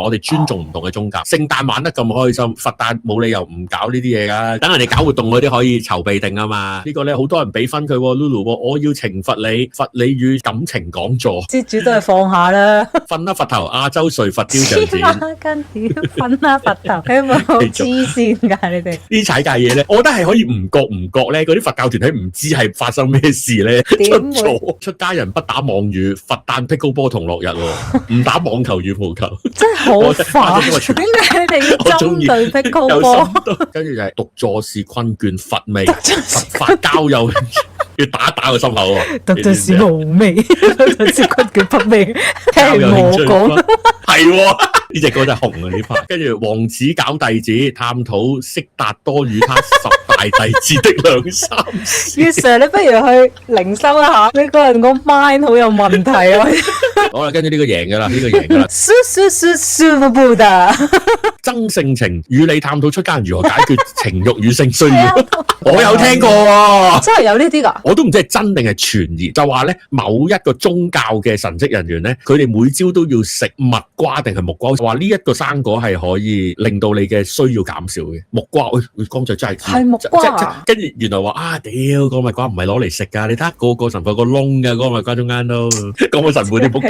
我哋尊重唔同嘅宗教。聖誕玩得咁開心，佛誕冇理由唔搞呢啲嘢噶。等人哋搞活動嗰啲可以籌備定啊嘛。呢個咧好多人俾分佢，Lulu，我要懲罰你，罰你與感情講座。施主都係放下啦。瞓啦佛頭，亞洲睡佛雕像展。跟住瞓啦佛頭，你有冇黐線㗎你哋？呢踩界嘢咧，我覺得係可以唔覺咧，嗰啲佛教團體唔知係發生咩事咧，出家人不打網魚，佛誕 pickleball 同樂日喎，唔打網球羽毛球，真係好煩。點解你哋要針對 pickleball？跟住就係獨坐是困倦乏味，佛法交友要打個心口喎，獨坐是無味，獨坐是困倦乏味，聽我講係喎。呢隻歌真係紅啊！呢排跟住王子搞弟子，探討悉達多與他10大弟子的兩三事。月 Sir， 你不如去靈修一下，你個人個 mind 好有問題啊！好啦，跟住呢個贏㗎啦，呢個贏㗎啦。Super Buddha， 爭性情與你探討出家人如何解決情慾與性需要。我有聽過喎，真係有呢啲㗎？我都唔知係真定係傳言，就話咧某一個宗教嘅神職人員咧，佢哋每朝都要食蜜瓜定係木瓜，話呢一個生果係可以令到你嘅需要減少嘅。木瓜，光就真係係木瓜，跟住原來話啊，屌個蜜瓜唔係攞嚟食㗎，你睇下個神父個窿㗎，個蜜瓜中間都講個神父啲仆街。